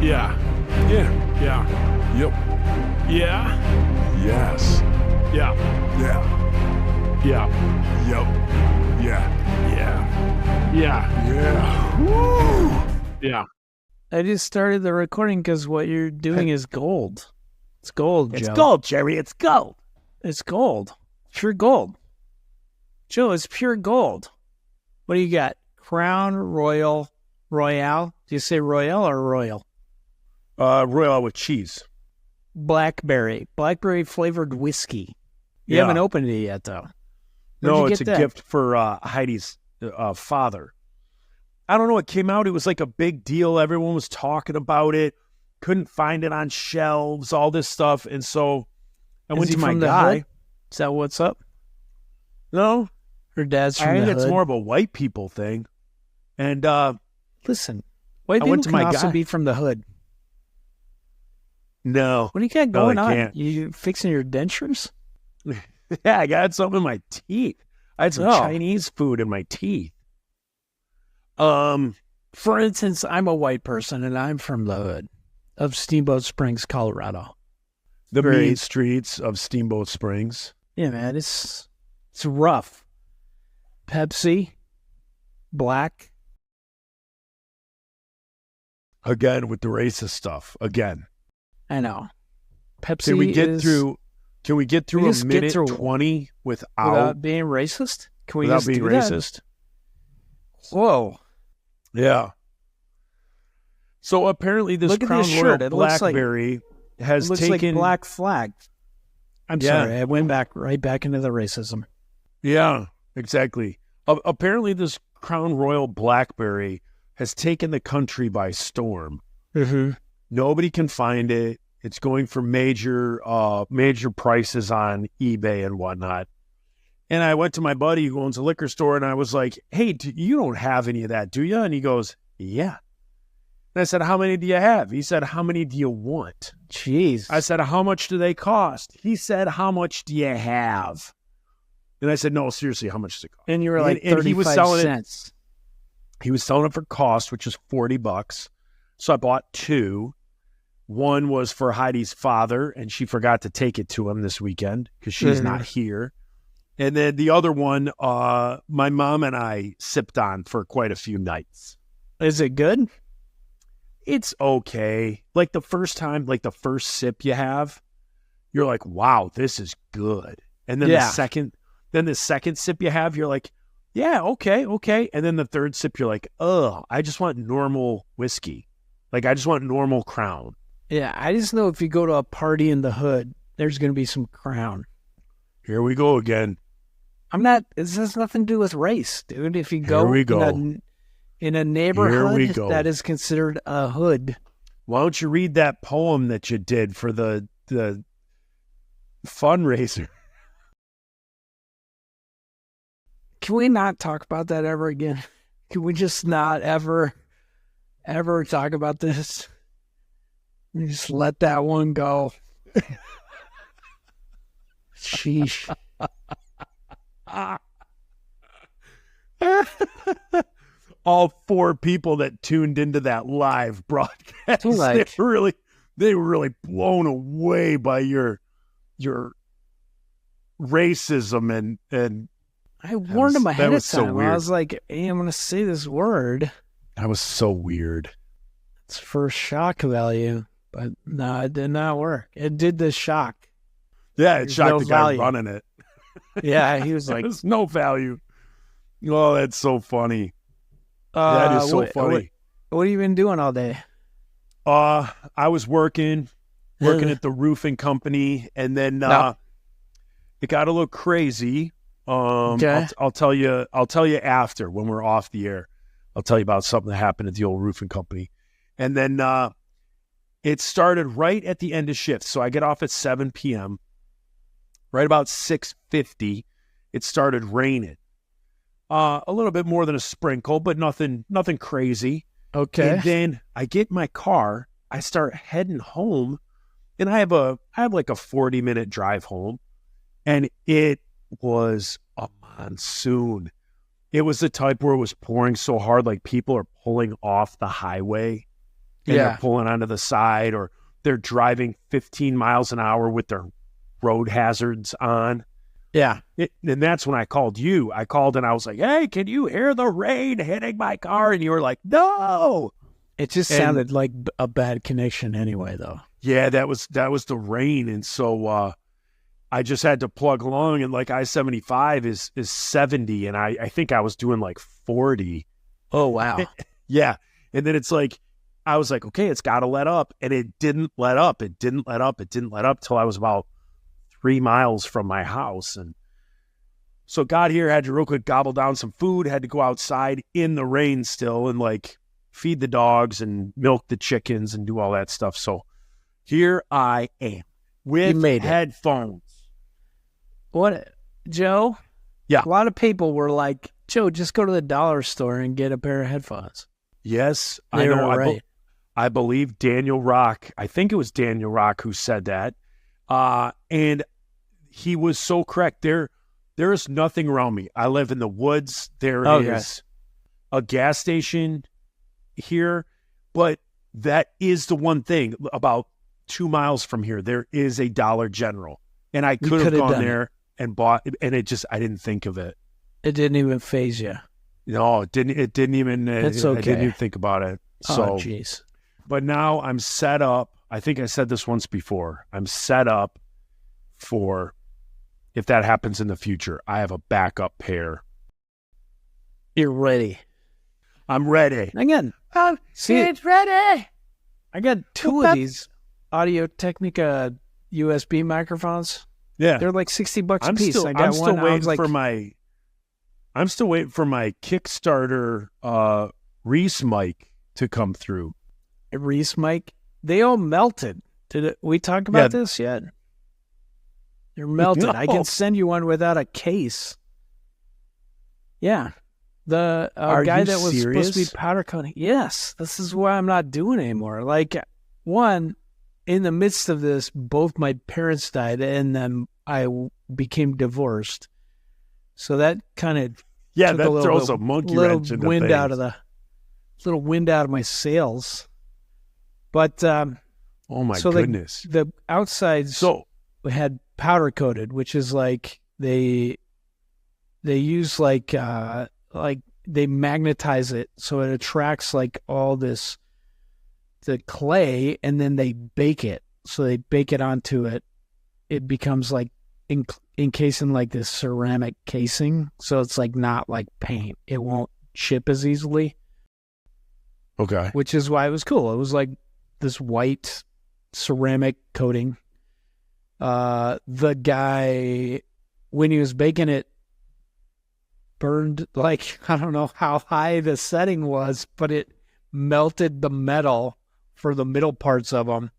Yeah. Yeah. Yeah. Yep. Yeah. Yes. Yeah. Yeah. Yeah. Yep. Yeah. Yeah. Yeah. Yeah. Woo! Yeah. I just started the recording because what you're doing is gold. It's gold, It's Joe. gold, Jerry. It's gold. It's gold. Pure gold. Joe, it's pure gold. What do you got? Crown Royal Royale? Do you say Royale or Royal? Royal with cheese. Blackberry flavored whiskey. You Yeah. haven't opened it yet, though. Where'd No, you it's a get that? gift for Heidi's father. I don't know. It came out. It was like a big deal. Everyone was talking about it. Couldn't find it on shelves, all this stuff. And so I Is went he to my from the guy. hood? Is that what's up? No, Her dad's I from think the it's hood? more of a white people thing. And Listen, white I people went to can my also guy. be from the hood. no. What do you got No, going they on? can't. You fixing your dentures? Yeah, I got something in my teeth. I had some Oh. Chinese food in my teeth. For instance, I'm a white person and I'm from the hood of Steamboat Springs, Colorado. The Very- mean streets of Steamboat Springs. Yeah, man, it's rough. Pepsi, black. Again with the racist stuff. Again. I know. Pepsi. Can we get is, through? Can we get through just a get minute through 20 without without being racist? Can we without just being do that? racist? Whoa! Yeah. So apparently, this Look at Crown this Royal shirt. It looks like- Blackberry It has looks taken. like Black Flag. I'm Yeah. sorry, I went right back into the racism. Yeah, exactly. Apparently, this Crown Royal Blackberry has taken the country by storm. Mm-hmm. Nobody can find it. It's going for major prices on eBay and whatnot. And I went to my buddy who owns a liquor store, and I was like, "Hey, you don't have any of that, do you?" And he goes, "Yeah." And I said, "How many do you have?" He said, "How many do you want?" Jeez. I said, "How much do they cost?" He said, "How much do you have?" And I said, "No, seriously, how much does it cost?" and you were like and he was 35 selling it- cents. He was selling it for cost, which is $40. So I bought two. One was for Heidi's father, and she forgot to take it to him this weekend because she's Mhm. not here. And then the other one, my mom and I sipped on for quite a few nights. Is it good? It's okay. Like the first time, like the first sip you have, you're like, wow, this is good. And then Yeah. the second sip you have, you're like, yeah, okay. And then the third sip, you're like, oh, I just want normal whiskey. Like I just want normal Crown. Yeah, I just know if you go to a party in the hood, there's going to be some Crown. Here we go again. This has nothing to do with race, dude. If you Here go, we go. in a neighborhood we go. that is considered a hood. Why don't you read that poem that you did for the fundraiser? Can we not talk about that ever again? Can we just not ever talk about this? We just let that one go. Sheesh. All four people that tuned into that live broadcast, Like- they were really blown away by your racism and I warned him that ahead of was so time. weird. I was like, hey, I'm going to say this word. that was so weird. It's for shock value. But no, it did not work. It did the shock. Yeah, it There's shocked no the guy value. running it. Yeah, he was like, There's no value. Oh, that's so funny. That is so funny. What have you been doing all day? I was working at the roofing company, and then No. it got a little crazy. Okay. I'll tell you after when we're off the air. I'll tell you about something that happened at the old roofing company, and then it started right at the end of shift. So I get off at 7 p.m. Right about 6:50, it started raining. A little bit more than a sprinkle, but nothing crazy. Okay. And then I get in my car, I start heading home, and I have like a 40-minute drive home, and it was a monsoon. It was the type where it was pouring so hard, like people are pulling off the highway. and Yeah. they're pulling onto the side, or they're driving 15 miles an hour with their road hazards on. Yeah. And that's when I called you. I called and I was like, hey, can you hear the rain hitting my car? And you were like, no. It just And- sounded like a bad connection anyway, though. Yeah, that was the rain. And so I just had to plug along, and like I-75 is 70, and I think I was doing like 40. Oh, wow. Yeah. And then it's like, I was like, okay, it's got to let up. And it didn't let up. It didn't let up. It didn't let up till I was about 3 miles from my house. And so got here, had to real quick gobble down some food, had to go outside in the rain still and like feed the dogs and milk the chickens and do all that stuff. So here I am with You made it. headphones. What, Joe? Yeah. A lot of people were like, Joe, just go to the dollar store and get a pair of headphones. Yes, They I know. were right. I believe Daniel Rock, I think it was Daniel Rock who said that. And he was so correct. There is nothing around me. I live in the woods. There Okay. is a gas station here, but that is the one thing about 2 miles from here. There is a Dollar General, and I You could have coulda gone done there and bought, and I didn't think of it. It didn't even phase you. No, it didn't even, That's I okay. didn't even think about it. So, Oh, jeez. but now I'm set up. I think I said this once before. I'm set up for if that happens in the future. I have a backup pair. You're ready. I'm ready. Again, see, It's ready. I got two of these Audio Technica USB microphones. Yeah. They're like $60 a I'm piece. still, I got I'm still one. I waiting was like, for my Kickstarter Reese mic to come through. Reese mic. They all melted. Did we talk about this yet? They're melted. I No. can send you one without a case. Yeah. The Are guy you that was supposed to be serious? powder coating. Yes. This is why I'm not doing anymore. Like, one, in the midst of this, both my parents died and then I became divorced. So that kind of Yeah, took that a little throws bit- a monkey little wrench into wind things. out of the little wind out of my sails. But Oh my so goodness. the outsides So had powder coated, which is like they use like they magnetize it so it attracts like all the clay, and then they bake it. So they bake it onto it. It becomes like encased in like this ceramic casing. So it's like not like paint. It won't chip as easily, okay. which is why it was cool. It was like this white ceramic coating. The guy, when he was baking it, burned like, I don't know how high the setting was, but it melted the metal for the middle parts of them.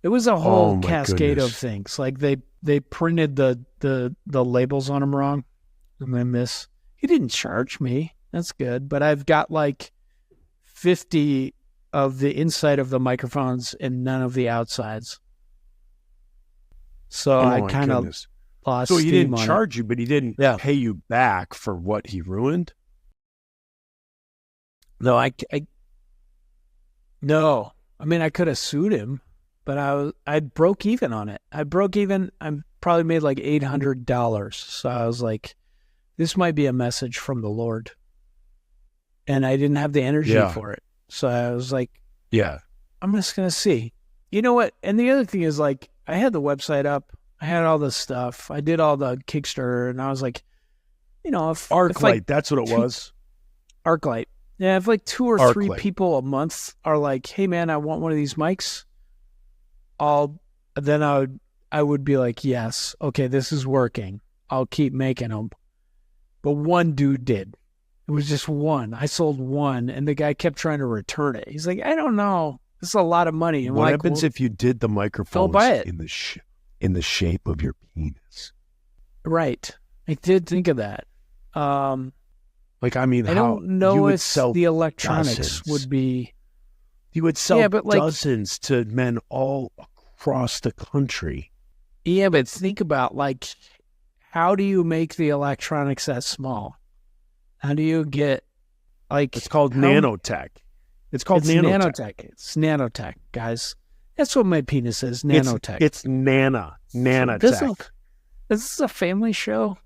It was a whole Oh, my cascade goodness. of things. Like they printed the labels on them wrong. And then he didn't charge me. That's good. But I've got like 50 of the inside of the microphones and none of the outsides. So Oh I my kind of goodness. lost So he steam didn't on it. charge you, but he didn't Yeah. pay you back for what he ruined? No, no. I mean, I could have sued him, but I broke even on it. I probably made like $800. So I was like, this might be a message from the Lord. And I didn't have the energy Yeah. for it. So I was like, Yeah. I'm just going to see. You know what? And the other thing is, like, I had the website up. I had all this stuff. I did all the Kickstarter, and I was like, you know, if Arclight, like that's what it was. Arclight. Yeah, if like 2 or 3 Arclight. people a month are like, hey man, I want one of these mics, I would be like, yes, okay, this is working. I'll keep making them. But one dude did. It was just one. I sold one, and the guy kept trying to return it. He's like, I don't know. This is a lot of money. And What like, happens if you did the microphones buy it. in the shape of your penis? right? I did think of that. Like, I mean, I how don't know you would if sell the electronics dozens. would be. You would sell Yeah, but like- dozens to men all across the country. Yeah, but think about like, how do you make the electronics that small? How do you get like? It's called how- nanotech. It's called It's nanotech. It's nanotech, guys. That's what my penis is. Nanotech. It's nanotech. This is a family show.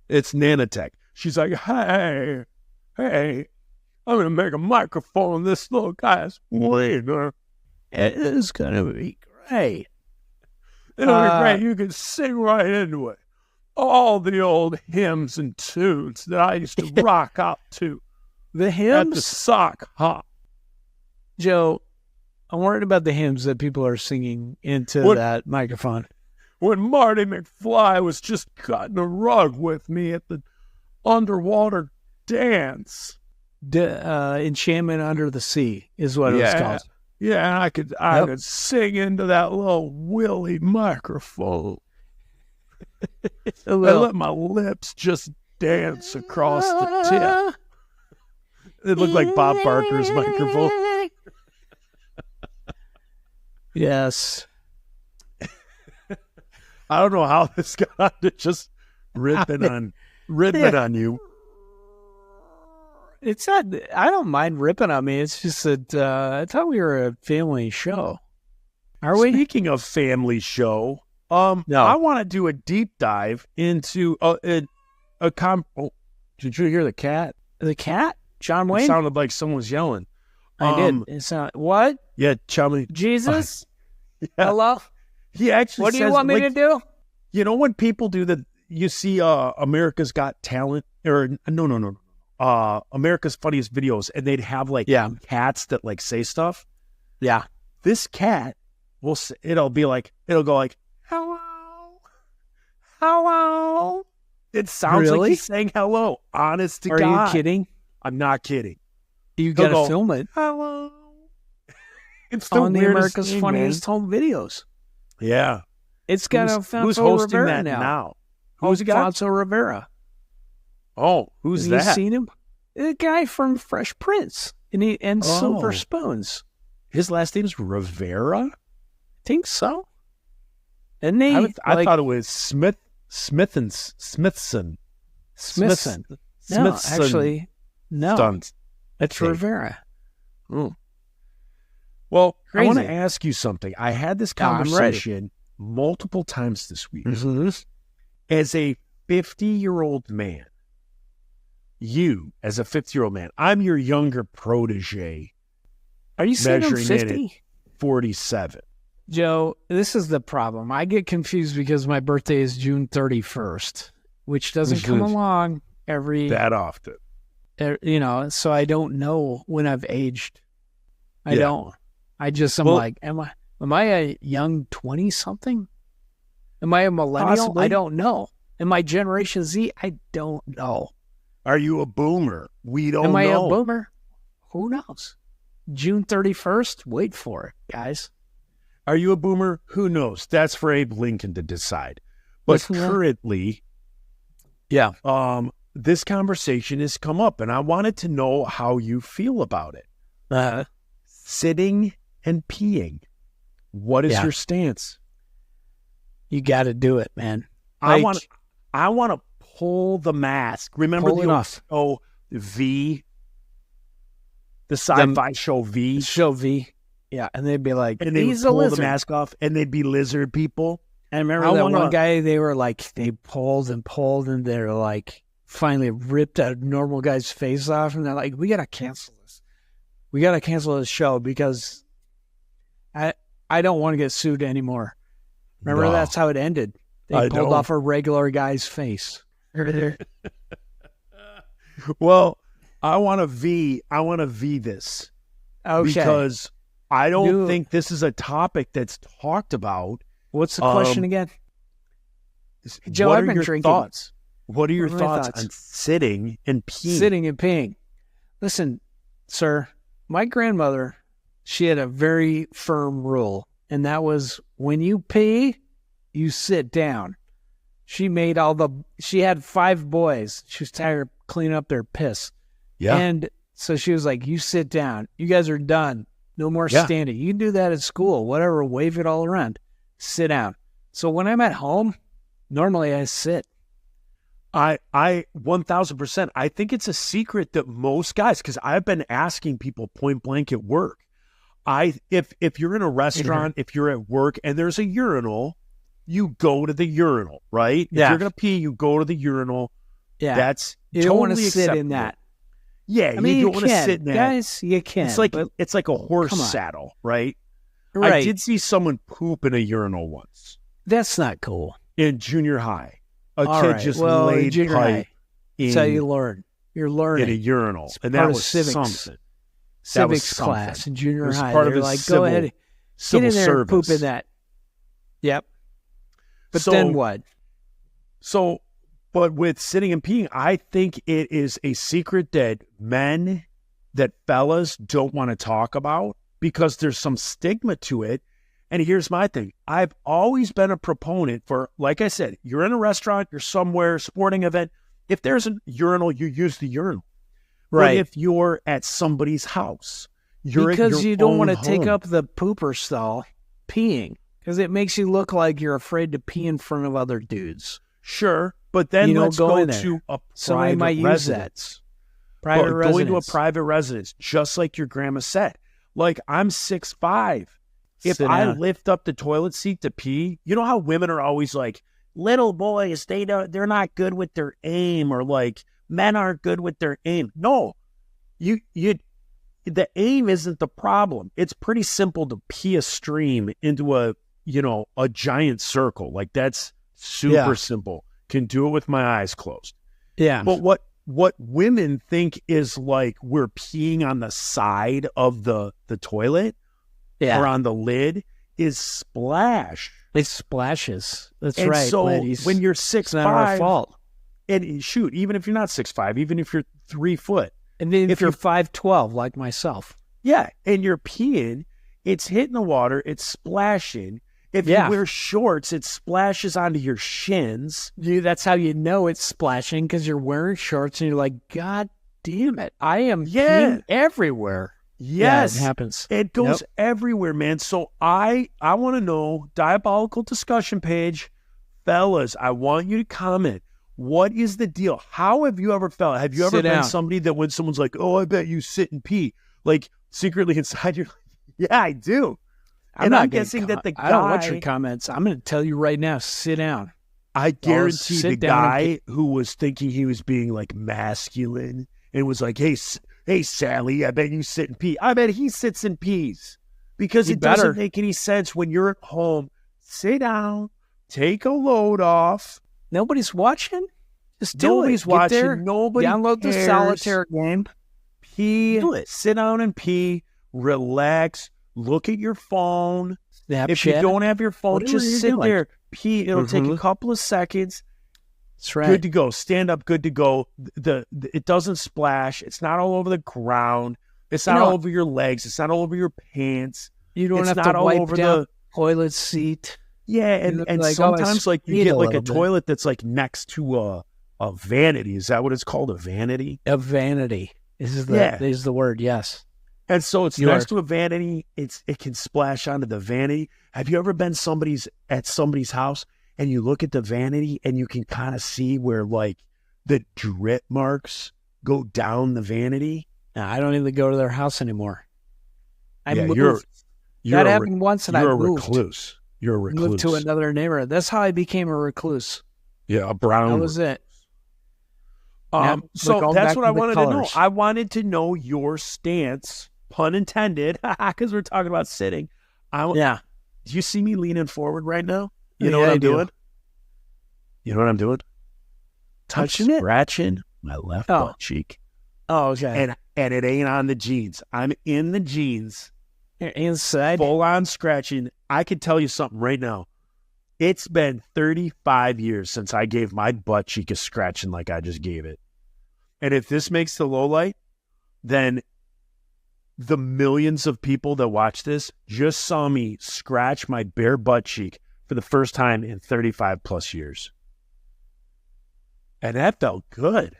It's nanotech. She's like, hey, I'm gonna make a microphone. This little guy's wiener. It is gonna be great. It'll be great. You can sing right into it. All the old hymns and tunes that I used to rock out to The at the hymns, sock hop. Joe. I'm worried about the hymns that people are singing into What- that microphone. When Marty McFly was just cutting a rug with me at the underwater dance. Enchantment Under the Sea is what it was called. Yeah, and I could sing into that little willy microphone. A I little- let my lips just dance across the tip. It looked like Bob Barker's microphone. Yes. I don't know how this got on to just ripping on you. It's not. I don't mind ripping on me. It's just that I thought we were a family show. Are we? Speaking of family show, No. I want to do a deep dive into oh, did you hear the cat? The cat, John It Wayne. sounded like someone was yelling. I did. It's not what? Yeah, Chummy. Jesus. Yeah. Hello. He actually What do you says, want me to do? You know when people do you see America's Got Talent or no. America's Funniest Videos, and they'd have like cats that like say stuff. Yeah. This cat it'll go like hello. It sounds Really? like he's saying hello. Honest to Are God. you kidding? I'm not kidding. You He'll got to go, film it Hello. It's the on the weirdest America's thing, Funniest Home Videos. man. Yeah. It's got Who's Alfonso hosting Rivera that now. Who's it got? Alfonso Rivera. Oh, who's Have you that? seen him? The guy from Fresh Prince and Silver Oh. Spoons. His last name's Rivera? Think so. And they I thought it was Smithson. Smithson. Smithson. No, actually, no. Stunt. It's Okay. Rivera. Well, I want to Crazy. ask you something. I had this I'm ready. conversation multiple times this week. As a 50-year-old man, you, as a 50-year-old man, I'm your younger protege, Are you saying I'm Measuring in 50? 47. Joe, this is the problem. I get confused because my birthday is June 31st, which doesn't come along every, That often. so I don't know when I've aged. I Yeah. don't. I'm Well- like, am I a young 20-something? Am I a millennial? Possibly. I don't know. Am I Generation Z? I don't know. Are you a boomer? We don't Am I know. a boomer? Who knows? June 31st? Wait for it, guys. Are you a boomer? Who knows? That's for Abe Lincoln to decide. But Listen to that. currently, this conversation has come up, and I wanted to know how you feel about it. Sitting and peeing. What is Yeah. your stance? You got to do it, man. I Like- want to pull the mask. Remember Pull the it old off. show V? The sci-fi show V? Show V. Yeah, and they'd be like, And they would he's a pull the lizard. mask off, and they'd be lizard people. I remember I that wanna- one guy, they were like, they pulled, and they're like, finally ripped a normal guy's face off, and they're like, we got to cancel this. We got to cancel this show because I don't want to get sued anymore. Remember, No. that's how it ended. They I pulled know. off a regular guy's face. Well, I want to V this. Okay. Because I don't Do- think this is a topic that's talked about. What's the question again? Joe, what I've are been your drinking. thoughts? What are your What are my thoughts thoughts? on sitting and peeing? Sitting and peeing. Listen, sir, my grandmother, she had a very firm rule, and that was when you pee, you sit down. She had 5 boys. She was tired of cleaning up their piss. Yeah. And so she was like, you sit down. You guys are done. No more Yeah. standing. You can do that at school, whatever, wave it all around. Sit down. So when I'm at home, normally I sit. I 1000%. I think it's a secret that most guys, because I've been asking people point blank at work. If you're in a restaurant, if you're at work and there's a urinal, you go to the urinal, right? Yeah. If you're gonna pee, you go to the urinal. Yeah. That's You don't want to totally sit in acceptable. that. Yeah, I mean, you you don't want to can. sit in that. Guys, you can. It's like a horse come on. saddle, right? right. I did see someone poop in a urinal once That's not cool. in junior high. A All kid right. just Well, laid junior pipe high. That's how you learn. You're learning. in a urinal, It's and part that of was civics. something. That was Civics something. class in It junior was high. part of They're his like, civil, go ahead, get civil in there service. and poop in that. Yep. But So- then what? So, but with sitting and peeing, I think it is a secret that fellas don't want to talk about because there's some stigma to it. And here's my thing. I've always been a proponent for, like I said, you're in a restaurant, you're somewhere, sporting event. If there's a urinal, you use the urinal. Right. But if you're at somebody's house, you're Because at your you don't want own to take home. up the pooper stall peeing. Because it makes you look like you're afraid to pee in front of other dudes. Sure, but then You don't let's go go in there. to a Somebody private might use residence. Private But residence. going to a private residence, just like your grandma said. Like, I'm 6'5". If Sit I down. lift up the toilet seat to pee, you know how women are always like, little boys, they're not good with their aim, or like men aren't good with their aim. No, the aim isn't the problem. It's pretty simple to pee a stream into a giant circle. Like, that's super Yeah. simple. Can do it with my eyes closed. Yeah. But what women think is like we're peeing on the side of the toilet yeah. or on the lid is splash. It splashes. That's And right, so ladies. when you're it's not our 6'5", fault. and shoot, even if you're not 6'5", even if you're 3 foot, And then if if you're you- 5'12", like myself. yeah, and you're peeing, it's hitting the water, it's splashing. If Yeah. you wear shorts, it splashes onto your shins. That's how you know it's splashing, because you're wearing shorts and you're like, God damn it. I am Yeah. peeing everywhere. Yes, Yeah, it happens. It goes everywhere, man. So I want to know, Diabolical Discussion page, fellas, I want you to comment. What is the deal? How have you ever felt? Have you ever Sit been down. somebody that when someone's like, oh, I bet you sit and pee, like secretly inside you're like, yeah, I do. And not I'm gonna guessing that the guy, I don't want your comments. I'm going to tell you right now, sit down. I guarantee sit the down and guy who was thinking he was being like masculine and was like, hey, Sally, I bet you sit and pee. I bet he sits and pees because He it better. doesn't make any sense when you're at home. Sit down, take a load off. Nobody's watching? Just do Nobody's it. Get watching. there, Nobody download the cares. solitaire game. Pee. Do it. Sit down and pee. Relax. Look at your phone. Snapchat. If you don't have your phone, Whatever just you're sit doing. there. Pee. It'll take a couple of seconds. That's right. Good to go. Stand up. Good to go. It doesn't splash. It's not all over the ground. It's not all over your legs. It's not all over your pants. You don't It's have not to all wipe over down the. toilet seat. Yeah, You and look and like, oh, I sometimes like you squeaked get a like a little bit. toilet that's like next to a vanity. Is that what it's called? A vanity? A vanity. This is the word, yes. And so it's You next are- to a vanity. It can splash onto the vanity. Have you ever been at somebody's house and you look at the vanity and you can kind of see where like the drip marks go down the vanity? Now, I don't even go to their house anymore. I Yeah, moved. you're That a happened once, and I you're a moved. recluse. You're a recluse. Moved to another neighborhood. That's how I became a recluse. Yeah, a brown. That was it. Now, So going that's back what to I the wanted to know. colors. I wanted to know your stance, pun intended, because we're talking about sitting. Yeah. Do you see me leaning forward right now? You Yeah, know what I I'm do. doing? You know what I'm doing? Touching it? Scratching my left Oh. butt cheek. Oh, okay. And it ain't on the jeans. I'm in the jeans, You're inside. full on scratching. I can tell you something right now. It's been 35 years since I gave my butt cheek a scratching like I just gave it. And if this makes the low light, then the millions of people that watch this just saw me scratch my bare butt cheek for the first time in 35 plus years. And that felt good.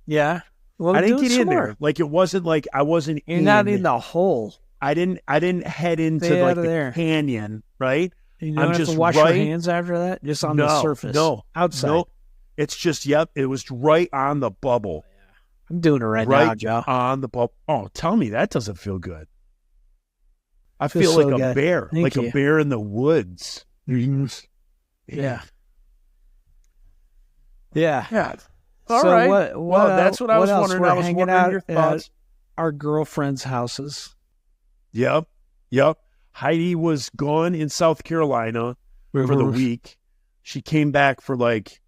Yeah. Well, I didn't do it get some in more. there. Like it wasn't like I wasn't You're not in the hole. I didn't head into Stay like out of the there. canyon, right? You I'm don't have just to wash right- your hands after that? Just on No, the surface? no, Outside? Nope. It's just, yep, it was right on the bubble. I'm doing it right now, Joe. On the bubble. Oh, tell me that doesn't feel good. I Feels feel so like a good. bear, Thank like you. a bear in the woods. Yeah. Yeah. Yeah. All So right. what Well, that's what I was else? wondering. We're I was hanging wondering out your at thoughts. our girlfriends' houses. Yep. Heidi was gone in South Carolina for the week. She came back for like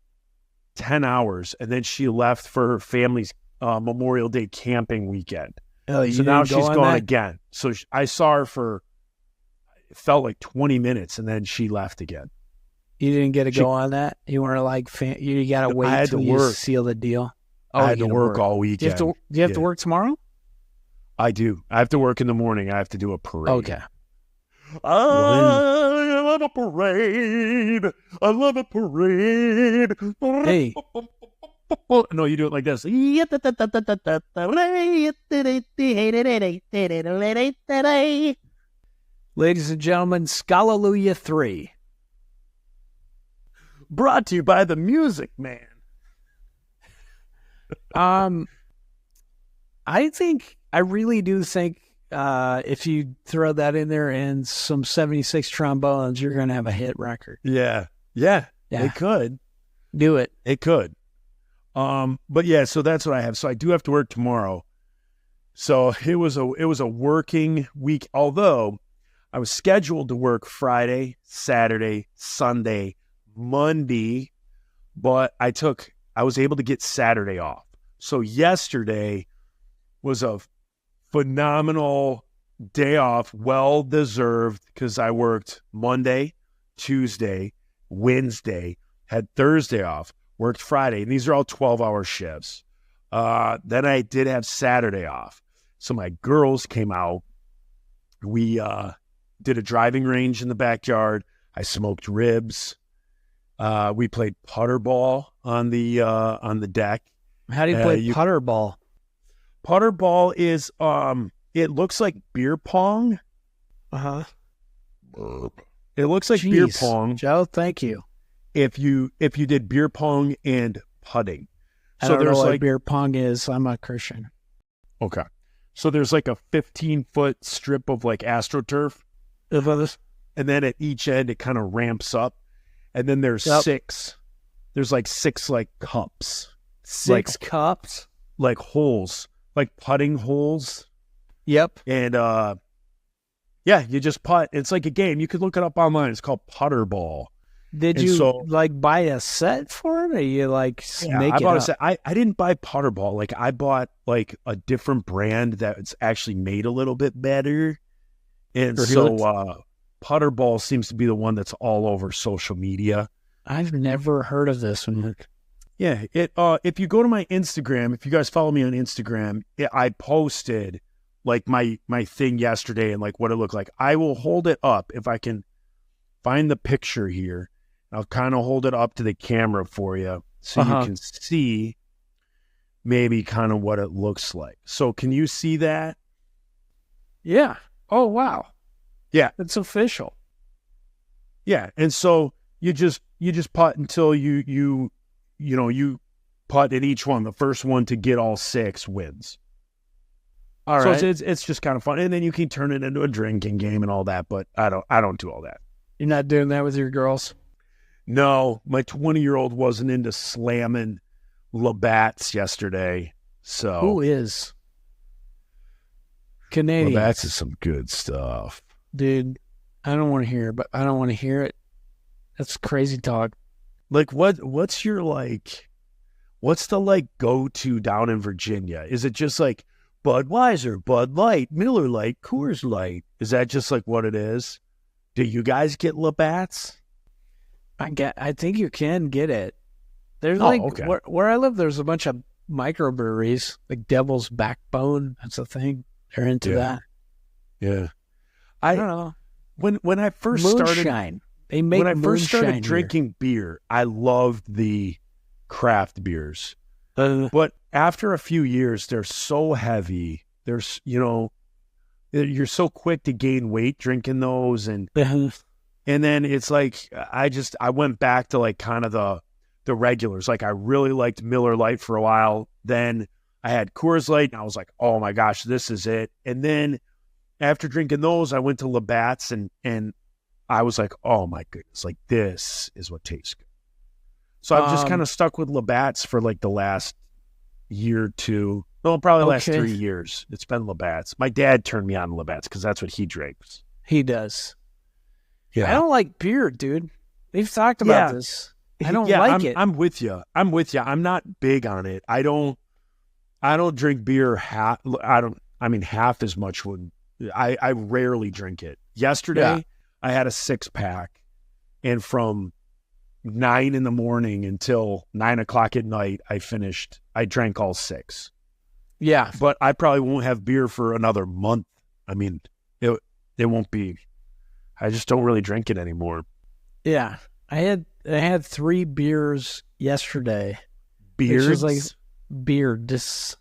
10 hours, and then she left for her family's Memorial Day camping weekend. Oh, you So now didn't go she's on gone that? again. So I saw her for, it felt like 20 minutes, and then she left again. You didn't get to She- go on that. You weren't like you got to I wait had till to you work. seal the deal. I had you to gotta work all Do you weekend. have to? Do you have to Yeah. work tomorrow? I do. I have to work in the morning. I have to do a parade. Okay. I love a parade. I love a parade. Hey. No, you do it like this. Ladies and gentlemen, Scalaluya 3. Brought to you by the Music Man. I really do think if you throw that in there and some 76 trombones, you're going to have a hit record. Yeah. Yeah. It could. Do it. It could. But yeah, so that's what I have. So I do have to work tomorrow. So it was a working week, although I was scheduled to work Friday, Saturday, Sunday, Monday, but I was able to get Saturday off. So yesterday was a phenomenal day off, well deserved, because I worked Monday, Tuesday, Wednesday, had Thursday off, worked Friday, and these are all 12-hour shifts. Then I did have Saturday off. So my girls came out. We did a driving range in the backyard. I smoked ribs. We played putter ball on the deck. How do you play putter ball? Putter ball is it looks like beer pong. Uh-huh. It looks like beer pong Joe, thank you. if you did beer pong and putting. I So don't know there's what like beer pong is. I'm a Christian. okay. So there's like a 15-foot strip of like AstroTurf, and then at each end it kind of ramps up, and then there's Yep. six. There's like six like cups, Six cups. like holes, like putting holes. Yep. And yeah, you just putt. It's like a game. You could look it up online. It's called putter ball. Did And you so- like buy a set for it, or you like make I it bought up? a set. I didn't buy putter ball. Like I bought like a different brand that's actually made a little bit better. And For so Helix? putter ball seems to be the one that's all over social media. I've never heard of this one. Yeah, it. If you go to my Instagram, if you guys follow me on Instagram, I posted like my thing yesterday and like what it looked like. I will hold it up if I can find the picture here. I'll kind of hold it up to the camera for you so Uh-huh. you can see maybe kind of what it looks like. So can you see that? Yeah. Oh wow. Yeah. It's official. Yeah, and so you just putt until you putt at each one. The first one to get all six wins. All so right. it's just kind of fun, and then you can turn it into a drinking game and all that. But I don't do all that. You're not doing that with your girls. No, my 20-year-old wasn't into slamming Labatt's yesterday. So Who is Canadian? Labatt's is some good stuff. Dude, I don't want to hear it, but I don't want to hear it. That's crazy talk. Like what's your what's the like go-to down in Virginia? Is it just like Budweiser, Bud Light, Miller Light, Coors Light? Is that just like what it is? Do you guys get Labatt's? I think you can get it. There's Oh, like okay. where I live, there's a bunch of microbreweries, like Devil's Backbone. That's a thing. They're into Yeah. that. Yeah. I don't know. When I first Moonshine. started They make when I first started moonshine drinking beer, I loved the craft beers. here. But after a few years, they're so heavy. There's, you're so quick to gain weight drinking those. And then it's like, I went back to like kind of the regulars. Like I really liked Miller Lite for a while. Then I had Coors Light, and I was like, oh my gosh, this is it. And then after drinking those, I went to Labatt's, and I was like, oh my goodness, like this is what tastes good. So I've just kind of stuck with Labatt's for like the last year or two. Well, probably the last 3 years. It's been Labatt's. My dad turned me on to Labatt's because that's what he drinks. He does. Yeah. I don't like beer, dude. We've talked about this. I don't like it. I'm with you. I'm not big on it. I don't drink beer half as much when I rarely drink it. Yesterday I had a 6-pack, and from 9 a.m. until 9 o'clock at night, I drank all 6. Yeah. But I probably won't have beer for another month. I mean, it won't be, I just don't really drink it anymore. Yeah. I had 3 beers yesterday. Beers? Which is like beers.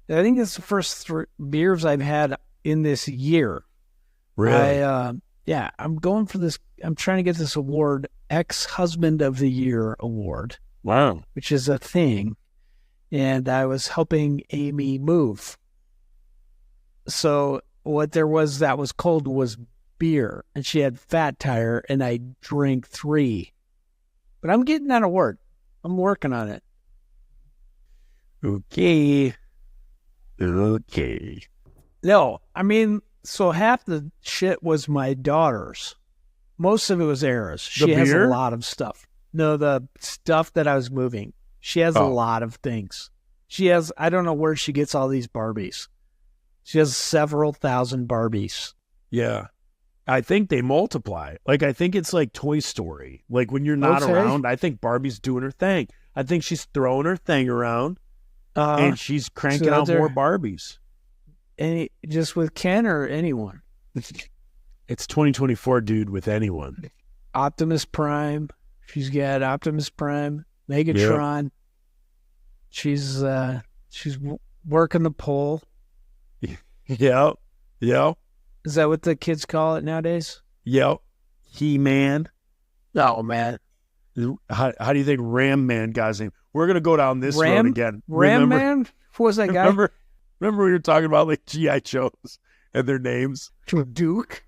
I think it's the first 3 beers I've had in this year. Really? I'm going for this. I'm trying to get this award, Ex-Husband of the Year award. Wow. Which is a thing. And I was helping Amy move. So what there was that was cold was beer. And she had Fat Tire, and I drank 3. But I'm getting that award. I'm working on it. Okay. No, I mean, so half the shit was my daughter's. Most of it was Era's. She has a lot of stuff. No, the stuff that I was moving. She has a lot of things. I don't know where she gets all these Barbies. She has several thousand Barbies. Yeah. I think they multiply. Like, I think it's like Toy Story. Like, when you're not around, I think Barbie's doing her thing. I think she's throwing her thing around, and she's cranking out more Barbies. Just with Ken or anyone? It's 2024, dude, with anyone. Optimus Prime. She's got Optimus Prime, Megatron. Yep. She's working the pole. Yep. Is that what the kids call it nowadays? Yep. He-Man. Oh, man. How do you think Ram Man got his name? We're going to go down this road again. Ram Man? Who was that guy? Remember we were talking about like G.I. Joes and their names? Duke?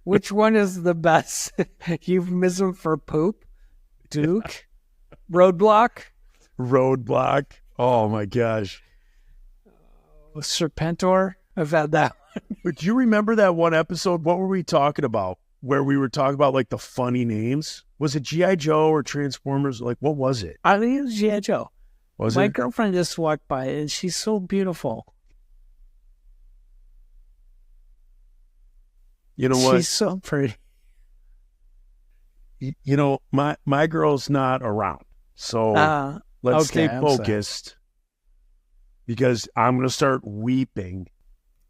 Which one is the best euphemism for poop? Duke? Roadblock? Oh, my gosh. Serpentor? I've had that one. But do you remember that one episode? What were we talking about? Where we were talking about like the funny names? Was it G.I. Joe or Transformers? Like, what was it? I think it was G.I. Joe. My girlfriend just walked by, and she's so beautiful. You know what? She's so pretty. You know, my girl's not around. So let's stay focused because I'm going to start weeping.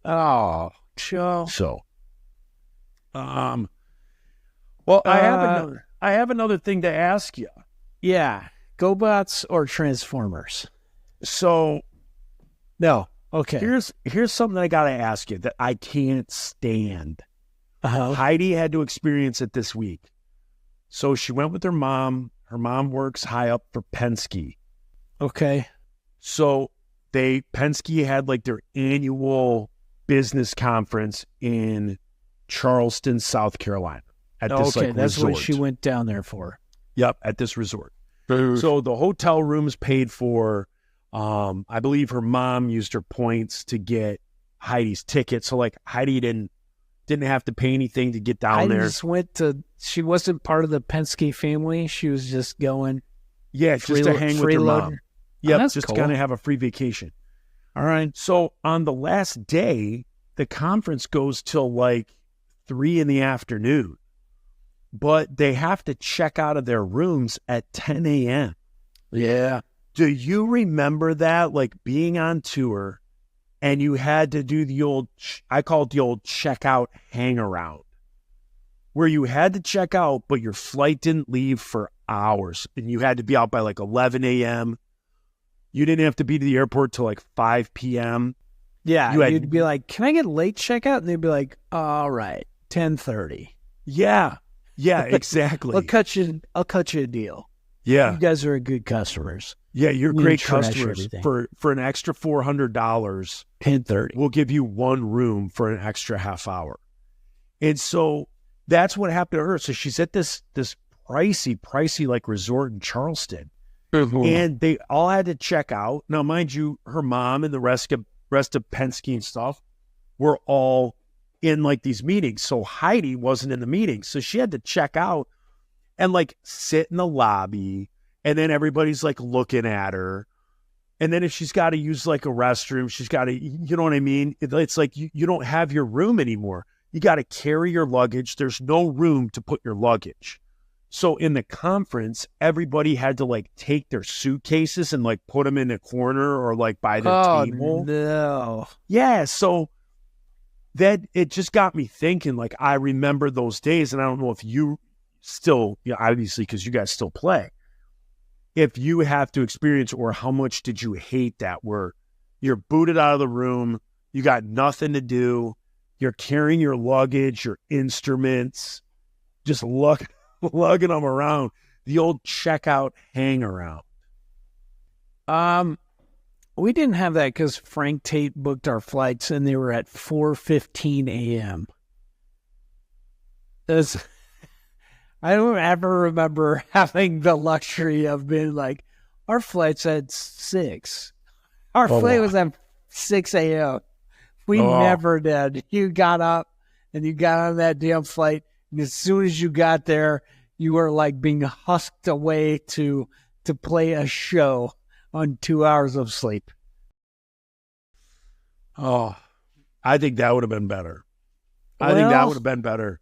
Oh, Joe. So, well, I have another thing to ask you. Yeah. GoBots or Transformers? So, no. Okay. Here's something I got to ask you that I can't stand. Heidi had to experience it this week. So she went with her mom. Her mom works high up for Penske. Okay. So Penske had like their annual business conference in Charleston, South Carolina. At this that's resort. what she went down there for. Yep, at this resort. So the hotel room's paid for. I believe her mom used her points to get Heidi's ticket. So like Heidi didn't have to pay anything to get down there. She wasn't part of the Penske family. She was just going. Yeah, just to hang with her mom. Yep, just cool. to kind of have a free vacation. All right. So on the last day, the conference goes till like 3 p.m. But they have to check out of their rooms at 10 a.m. Yeah. Do you remember that? Like being on tour and you had to do the old, I call it the old checkout hang around, where you had to check out, but your flight didn't leave for hours and you had to be out by like 11 a.m. You didn't have to be to the airport till like 5 p.m. Yeah. You'd be like, can I get late checkout? And they'd be like, all right, 10:30. Yeah. Yeah, exactly. I'll cut you a deal. Yeah. You guys are good customers. Yeah, you're We great trash customers. everything. For an extra $400, 10:30. we'll give you one room for an extra half hour. And so that's what happened to her. So she's at this pricey like resort in Charleston. And they all had to check out. Now, mind you, her mom and the rest of Penske and stuff were all in like these meetings. So Heidi wasn't in the meeting. So she had to check out and like sit in the lobby. And then everybody's like looking at her. And then if she's got to use like a restroom, she's got to, you know what I mean? It's like you don't have your room anymore. You got to carry your luggage. There's no room to put your luggage. So in the conference, everybody had to like take their suitcases and like put them in a corner or like by their table. No. Yeah. So that it just got me thinking, like, I remember those days, and I don't know if you still, obviously, because you guys still play, if you have to experience, or how much did you hate that, where you're booted out of the room, you got nothing to do, you're carrying your luggage, your instruments, just lugging them around, the old checkout hang around. We didn't have that because Frank Tate booked our flights and they were at 4:15 a.m. I don't ever remember having the luxury of being like, our flight's at 6. Our flight was at 6 a.m. We never did. You got up and you got on that damn flight, and as soon as you got there, you were like being husked away to play a show on 2 hours of sleep. Oh, I think that would have been better. I think that would have been better.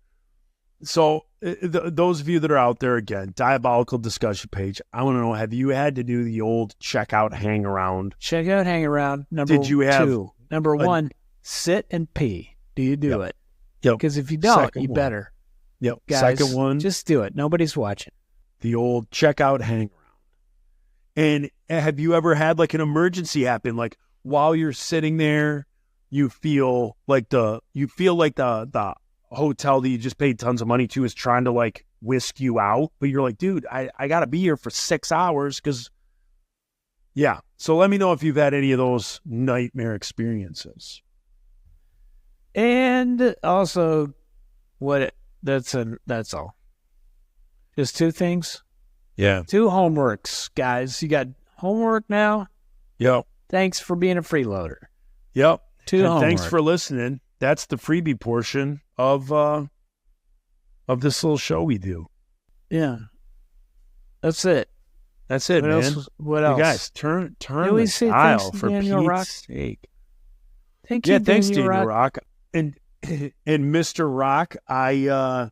So those of you that are out there, again, Diabolical Discussion page, I want to know, have you had to do the old checkout hang around? Checkout hang around. Number Did you have 2. Number 1, sit and pee. Do you do it? Yep. Because if you don't, Second you one. better. Yep. Guys, Second one, just do it. Nobody's watching. the old checkout hang around. And have you ever had like an emergency happen? Like while you're sitting there, you feel like the hotel that you just paid tons of money to is trying to like whisk you out, but you're like, dude, I got to be here for 6 hours because, yeah. So let me know if you've had any of those nightmare experiences. And also, that's all. Just 2 things. Yeah. 2 homeworks, guys. You got homework now. Yep. Thanks for being a freeloader. Yep. 2 And homework. thanks for listening. That's the freebie portion of this little show we do. Yeah. That's it. That's it, What man. else? What else? You guys, turn Can we the say dial thanks to for Daniel Pete's Rock? sake. Thank you, Yeah, thanks, Daniel Daniel Rock. Rock. And Mr. Rock, I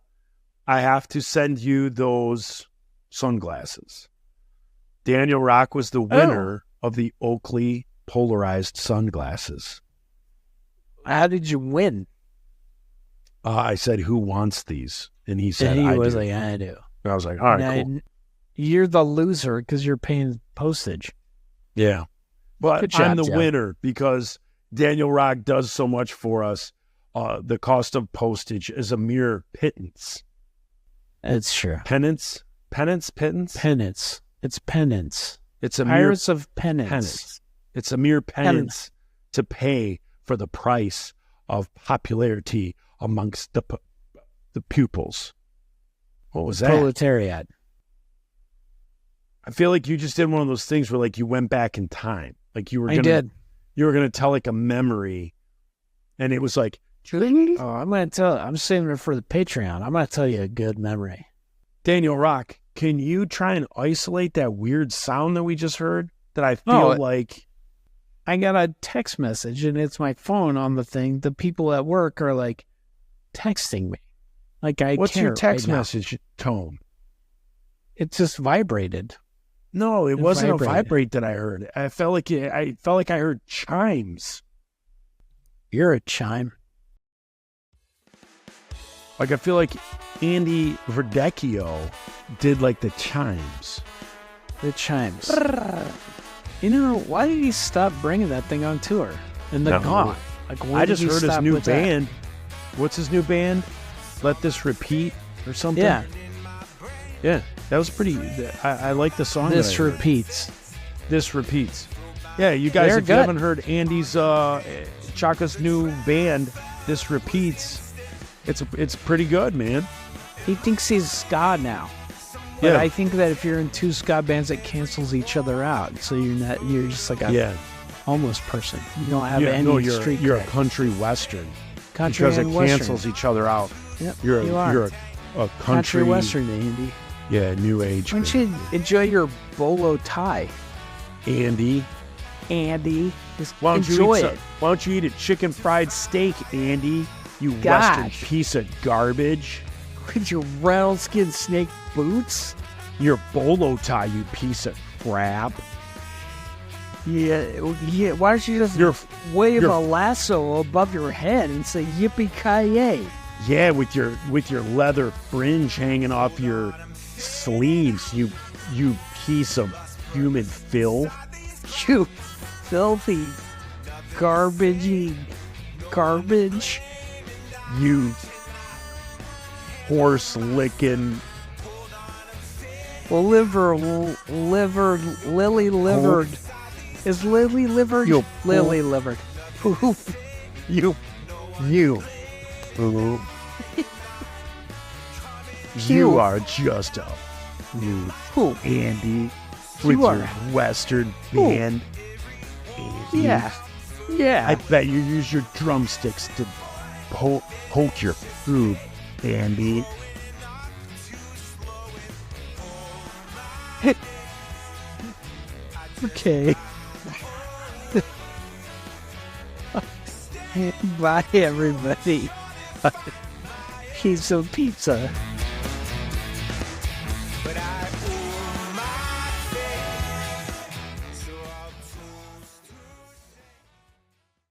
have to send you those sunglasses. Daniel Rock was the winner of the Oakley polarized sunglasses. How did you win? I said, "Who wants these?" And he said, And he "I was do." like, I do. And I was like, "All right, Now, cool." You're the loser because you're paying postage. Yeah. But Good job, I'm the Joe. winner because Daniel Rock does so much for us. The cost of postage is a mere pittance. It's true. Penance? Pittance? Penance. It's penance. It's a mere Pirates of penance. penance. It's a mere penance to pay for the price of popularity amongst the pupils. What was that? Proletariat. I feel like you just did one of those things where like you went back in time. Like you were I did. you were gonna tell like a memory, and it was like, Oh, I'm going to tell. I'm saving it for the Patreon. I'm going to tell you a good memory. Daniel Rock, can you try and isolate that weird sound that we just heard? That I feel like I got a text message, and it's my phone on the thing. The people at work are like texting me. Like I what's care your text right now. message tone? It just vibrated. No, it wasn't vibrated. a vibrate that I heard. I felt like I heard chimes. You're a chime. Like I feel like Andy Verdecchio did like the chimes. The chimes. You know, why did he stop bringing that thing on tour? And the No. gong. Like, when I did just he heard his stop new with that? band. What's his new band? Let This Repeat or something? Yeah. Yeah. That was pretty. I like the song. This that I heard. repeats. This repeats. Yeah, you guys, They're if you good. haven't heard Andy's Chaka's new band, This Repeats, it's pretty good, man. He thinks he's ska now. But Yeah. I think that if you're in two ska bands, it cancels each other out. So you're just like a Yeah. homeless person. You don't have any no, you're street you're a cred. country western Country because it and Western. cancels each other out. Yep, You're you are. you're a country Country Western, Andy. Yeah, new age. Why don't you enjoy your bolo tie, Andy? Andy? Just Why don't enjoy you it. why don't you eat a chicken fried steak, Andy? You western Gosh. piece of garbage. With your rattleskin snake boots? Your bolo tie, you piece of crap. Yeah. Why don't you just You're wave you're- a lasso above your head and say yippee-ki-yay? Yeah, with your leather fringe hanging off your sleeves, you piece of human filth. You filthy, garbagey garbage. You horse licking. Lily livered. Is Lily livered? You Lily livered. You. Ooh. You You. are just a Who? Andy with You are. your Western Who? band. Andy. Yeah. Yeah. I bet you use your drumsticks to poke your food, Andy. Okay. Bye, everybody. Piece of pizza.